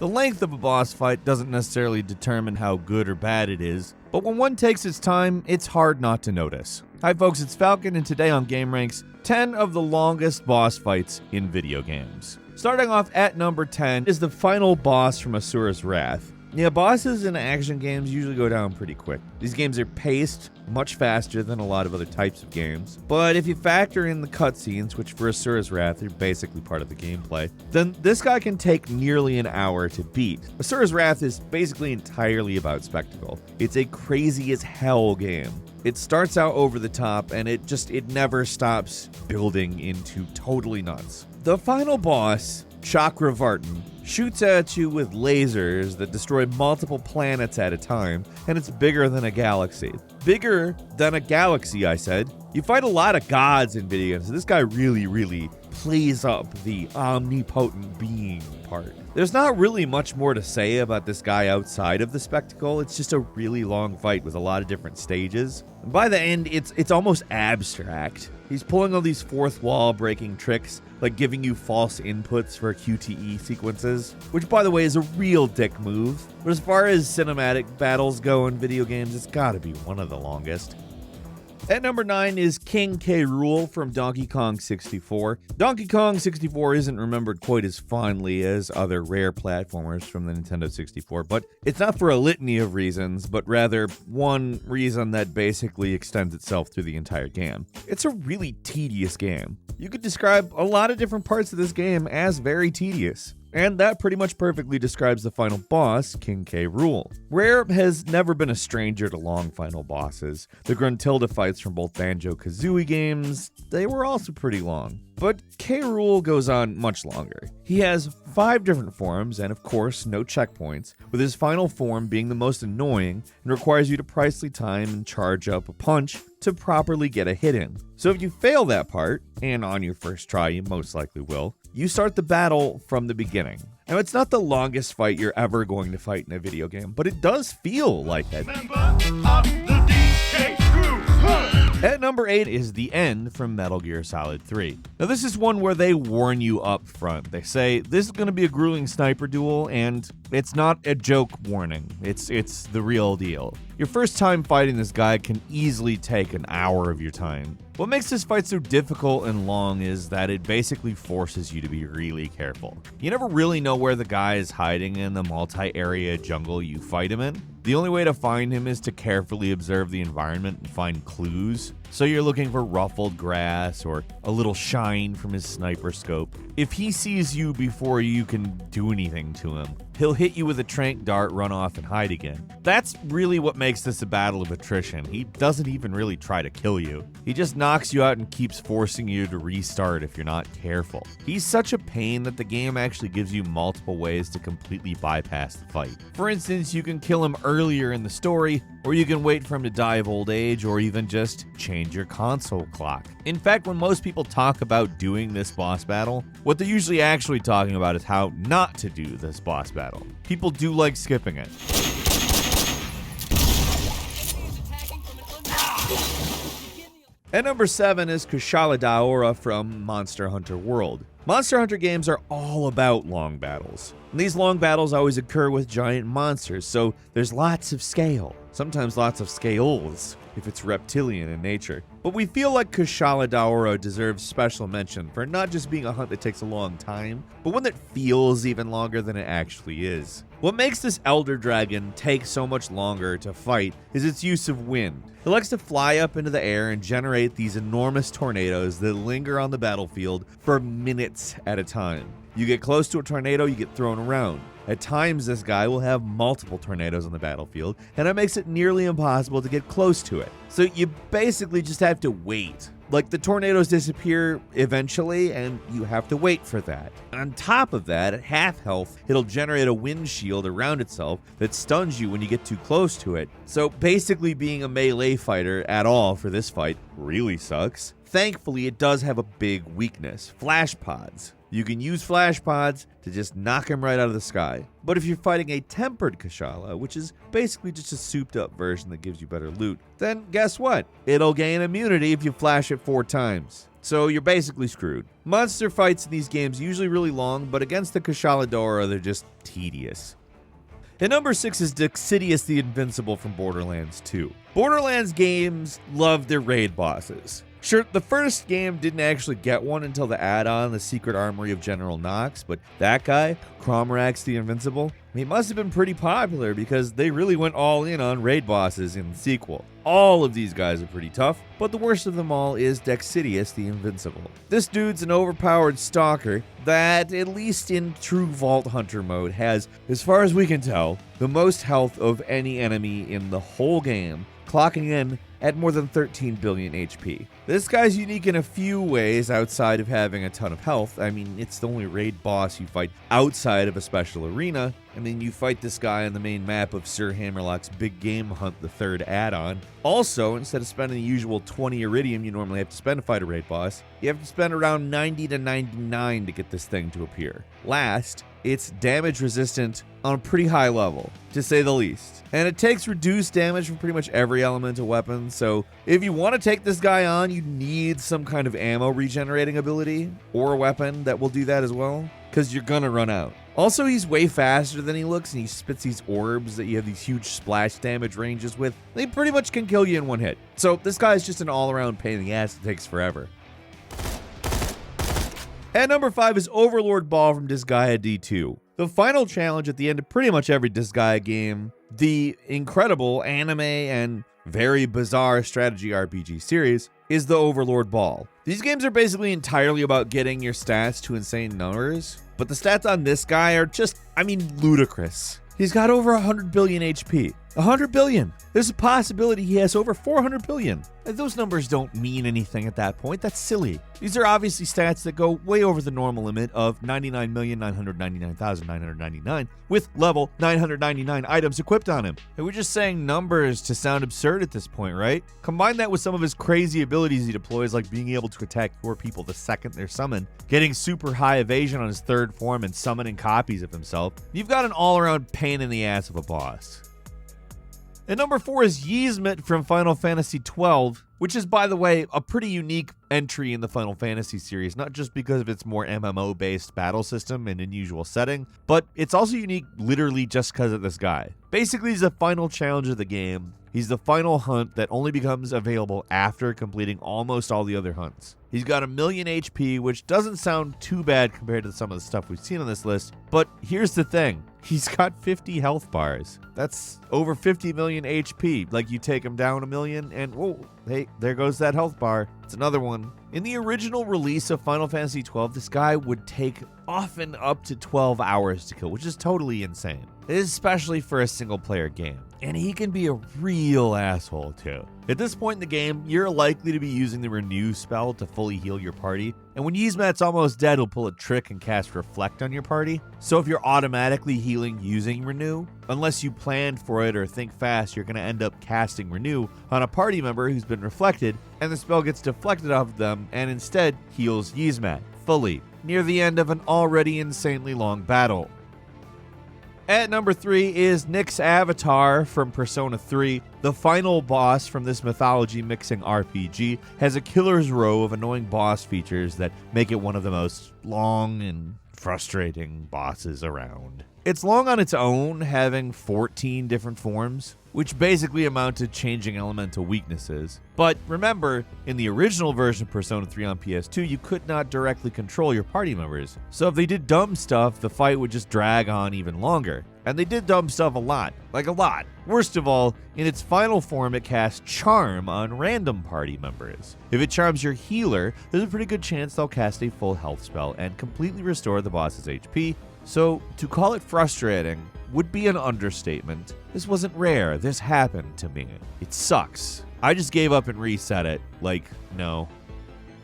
The length of a boss fight doesn't necessarily determine how good or bad it is, but when one takes its time, it's hard not to notice. Hi folks, it's Falcon, and today on gameranx, 10 of the longest boss fights in video games. Starting off at number 10 is the final boss from Asura's Wrath. Yeah, bosses in action games usually go down pretty quick. These games are paced much faster than a lot of other types of games. But if you factor in the cutscenes, which for Asura's Wrath are basically part of the gameplay, then this guy can take nearly an hour to beat. Asura's Wrath is basically entirely about spectacle. It's a crazy as hell game. It starts out over the top, and it never stops building into totally nuts. The final boss, Chakravartin, shoots at you with lasers that destroy multiple planets at a time, and it's bigger than a galaxy. Bigger than a galaxy, I said. You fight a lot of gods in video games, so this guy really plays up the omnipotent being part. There's not really much more to say about this guy outside of the spectacle. It's just a really long fight with a lot of different stages. And by the end, it's almost abstract. He's pulling all these fourth wall breaking tricks, like giving you false inputs for QTE sequences, which by the way is a real dick move. But as far as cinematic battles go in video games, it's gotta be one of the longest. At number 9 is King Krool from Donkey Kong 64. Donkey Kong 64 isn't remembered quite as fondly as other rare platformers from the Nintendo 64, but it's not for a litany of reasons, but rather one reason that basically extends itself through the entire game. It's a really tedious game. You could describe a lot of different parts of this game as very tedious. And that pretty much perfectly describes the final boss, King Krool. Rare has never been a stranger to long final bosses. The Gruntilda fights from both Banjo-Kazooie games, they were also pretty long. But Krool goes on much longer. He has 5 different forms, and of course, no checkpoints, with his final form being the most annoying and requires you to precisely time and charge up a punch to properly get a hit in. So if you fail that part, and on your first try you most likely will, you start the battle from the beginning. Now, it's not the longest fight you're ever going to fight in a video game, but it does feel like it. At number 8 is the end from Metal Gear Solid 3. Now this is one where they warn you up front. They say, this is going to be a grueling sniper duel, and it's not a joke warning. It's the real deal. Your first time fighting this guy can easily take an hour of your time. What makes this fight so difficult and long is that it basically forces you to be really careful. You never really know where the guy is hiding in the multi-area jungle you fight him in. The only way to find him is to carefully observe the environment and find clues. So you're looking for ruffled grass or a little shine from his sniper scope. If he sees you before you can do anything to him, he'll hit you with a tranq dart, run off, and hide again. That's really what makes this a battle of attrition. He doesn't even really try to kill you. He just knocks you out and keeps forcing you to restart if you're not careful. He's such a pain that the game actually gives you multiple ways to completely bypass the fight. For instance, you can kill him earlier in the story, or you can wait for him to die of old age, or even just change your console clock. In fact, when most people talk about doing this boss battle, what they're usually actually talking about is how not to do this boss battle. People do like skipping it. At number 7 is Kassala Daora from Monster Hunter World. Monster Hunter games are all about long battles. And these long battles always occur with giant monsters, so there's lots of scale. Sometimes lots of scales, if it's reptilian in nature. But we feel like Kassala Daora deserves special mention for not just being a hunt that takes a long time, but one that feels even longer than it actually is. What makes this elder dragon take so much longer to fight is its use of wind. It likes to fly up into the air and generate these enormous tornadoes that linger on the battlefield for minutes at a time. You get close to a tornado, you get thrown around. At times, this guy will have multiple tornadoes on the battlefield, and it makes it nearly impossible to get close to it. So you basically just have to wait. Like, the tornadoes disappear eventually, and you have to wait for that. On top of that, at half health, it'll generate a wind shield around itself that stuns you when you get too close to it. So basically, being a melee fighter at all for this fight really sucks. Thankfully, it does have a big weakness: flash pods. You can use flash pods to just knock him right out of the sky. But if you're fighting a tempered Kassala, which is basically just a souped up version that gives you better loot, then guess what? It'll gain immunity if you flash it 4 times. So you're basically screwed. Monster fights in these games usually really long, but against the Kassala Dora, they're just tedious. And number 6 is Sidious the Invincible from Borderlands 2. Borderlands games love their raid bosses. Sure, the first game didn't actually get one until the add-on, The Secret Armory of General Knox, but that guy, gameranx the Invincible, he must have been pretty popular because they really went all in on raid bosses in the sequel. All of these guys are pretty tough, but the worst of them all is Sidious the Invincible. This dude's an overpowered stalker that, at least in true Vault Hunter mode, has, as far as we can tell, the most health of any enemy in the whole game, clocking in at more than 13 billion HP. This guy's unique in a few ways outside of having a ton of health. I mean, it's the only raid boss you fight outside of a special arena, and then you fight this guy on the main map of Sir Hammerlock's Big Game Hunt, the 3rd add-on. Also, instead of spending the usual 20 iridium you normally have to spend to fight a raid boss, you have to spend around 90 to 99 to get this thing to appear. Last, it's damage resistant on a pretty high level, to say the least. And it takes reduced damage from pretty much every elemental weapon, so if you want to take this guy on, you need some kind of ammo regenerating ability, or a weapon that will do that as well, because you're gonna run out. Also, he's way faster than he looks, and he spits these orbs that you have these huge splash damage ranges with. They pretty much can kill you in one hit. So this guy is just an all-around pain in the ass that takes forever. At number 5 is Overlord Ballroom Disgaea D2. The final challenge at the end of pretty much every Disgaea game, the incredible anime and very bizarre strategy RPG series, is the Overlord Ball. These games are basically entirely about getting your stats to insane numbers, but the stats on this guy are just, ludicrous. He's got over 100 billion HP. 100 billion. There's a possibility he has over 400 billion. And those numbers don't mean anything at that point. That's silly. These are obviously stats that go way over the normal limit of 99,999,999 with level 999 items equipped on him. And we're just saying numbers to sound absurd at this point, right? Combine that with some of his crazy abilities he deploys, like being able to attack 4 people the second they're summoned, getting super high evasion on his 3rd form, and summoning copies of himself. You've got an all-around pain in the ass of a boss. And number 4 is Yzmat from Final Fantasy XII, which is, by the way, a pretty unique entry in the Final Fantasy series, not just because of its more MMO-based battle system and unusual setting, but it's also unique literally just because of this guy. Basically, he's the final challenge of the game. He's the final hunt that only becomes available after completing almost all the other hunts. He's got 1 million HP, which doesn't sound too bad compared to some of the stuff we've seen on this list, but here's the thing. He's got 50 health bars. That's over 50 million HP. Like, you take him down 1 million and, whoa, hey, there goes that health bar. It's another one. In the original release of Final Fantasy XII, this guy would take often up to 12 hours to kill, which is totally insane, especially for a single-player game. And he can be a real asshole, too. At this point in the game, you're likely to be using the Renew spell to fully heal your party, and when Yzmat's almost dead, he'll pull a trick and cast Reflect on your party. So if you're automatically healing using Renew, unless you planned for it or think fast, you're going to end up casting Renew on a party member who's been reflected, and the spell gets deflected off of them and instead heals Yzmat fully, near the end of an already insanely long battle. At number 3 is Nyx's Avatar from Persona 3. The final boss from this mythology-mixing RPG has a killer's row of annoying boss features that make it one of the most long and frustrating bosses around. It's long on its own, having 14 different forms, which basically amount to changing elemental weaknesses. But remember, in the original version of Persona 3 on PS2, you could not directly control your party members. So if they did dumb stuff, the fight would just drag on even longer. And they did dumb stuff a lot. Like a lot. Worst of all, in its final form, it casts Charm on random party members. If it charms your healer, there's a pretty good chance they'll cast a full health spell and completely restore the boss's HP. So, to call it frustrating would be an understatement. This wasn't rare, this happened to me. It sucks. I just gave up and reset it. Like, no.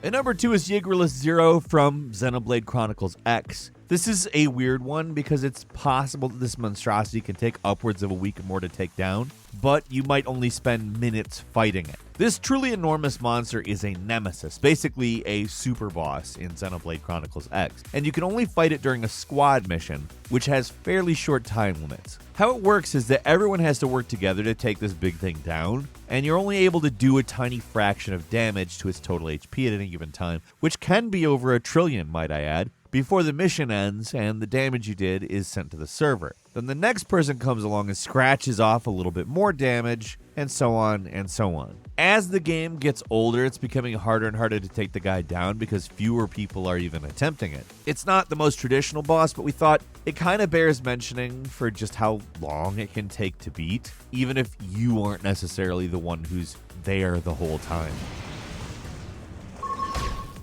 And number 2 is Yggdrasil Zero from Xenoblade Chronicles X. This is a weird one because it's possible that this monstrosity can take upwards of a week or more to take down, but you might only spend minutes fighting it. This truly enormous monster is a nemesis, basically a super boss in Xenoblade Chronicles X, and you can only fight it during a squad mission, which has fairly short time limits. How it works is that everyone has to work together to take this big thing down, and you're only able to do a tiny fraction of damage to its total HP at any given time, which can be over 1 trillion, might I add, before the mission ends and the damage you did is sent to the server. Then the next person comes along and scratches off a little bit more damage, and so on and so on. As the game gets older, it's becoming harder and harder to take the guy down because fewer people are even attempting it. It's not the most traditional boss, but we thought it kind of bears mentioning for just how long it can take to beat, even if you aren't necessarily the one who's there the whole time.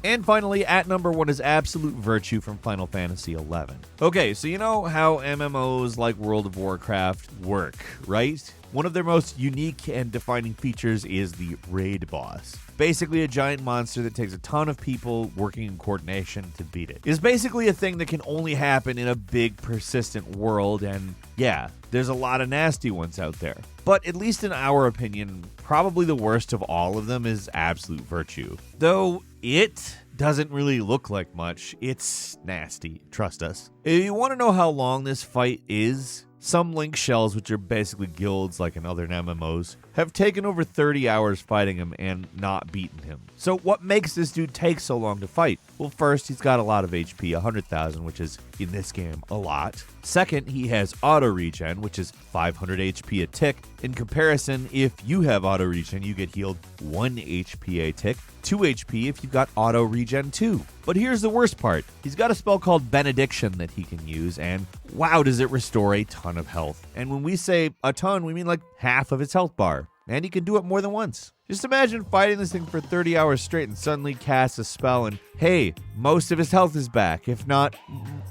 And finally, at number 1 is Absolute Virtue from Final Fantasy XI. Okay, so you know how MMOs like World of Warcraft work, right? One of their most unique and defining features is the raid boss. Basically a giant monster that takes a ton of people working in coordination to beat it. It's basically a thing that can only happen in a big, persistent world, and yeah, there's a lot of nasty ones out there. But at least in our opinion, probably the worst of all of them is Absolute Virtue. Though it doesn't really look like much, it's nasty, trust us. If you want to know how long this fight is, some link shells, which are basically guilds like in other MMOs, have taken over 30 hours fighting him and not beaten him. So what makes this dude take so long to fight? Well, first, he's got a lot of HP, 100,000, which is, in this game, a lot. Second, he has auto regen, which is 500 HP a tick. In comparison, if you have auto regen, you get healed 1 HP a tick, 2 HP if you've got auto regen too. But here's the worst part. He's got a spell called Benediction that he can use, and wow, does it restore a ton of health. And when we say a ton, we mean like half of its health bar. And he can do it more than once. Just imagine fighting this thing for 30 hours straight and suddenly cast a spell and hey, most of his health is back, if not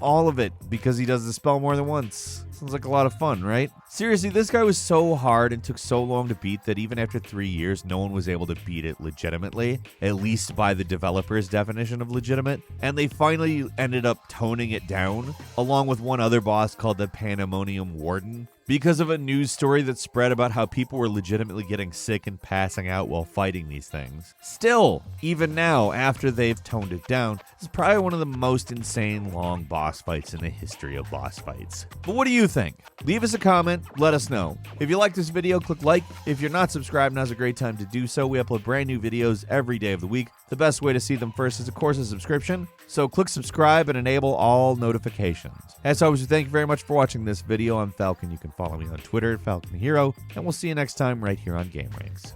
all of it, because he does the spell more than once. Sounds like a lot of fun, right? Seriously, this guy was so hard and took so long to beat that even after 3 years, no one was able to beat it legitimately, at least by the developer's definition of legitimate. And they finally ended up toning it down, along with one other boss called the Pandemonium Warden, because of a news story that spread about how people were legitimately getting sick and passing out while fighting these things. Still, even now, after they've toned it down, it's probably one of the most insane long boss fights in the history of boss fights. But what do you think? Leave us a comment, let us know. If you like this video, click like. If you're not subscribed, now's a great time to do so. We upload brand new videos every day of the week. The best way to see them first is, of course, a subscription. So click subscribe and enable all notifications. As always, thank you very much for watching this video. I'm Falcon. You can follow me on Twitter at Falcon Hero, and we'll see you next time right here on gameranx.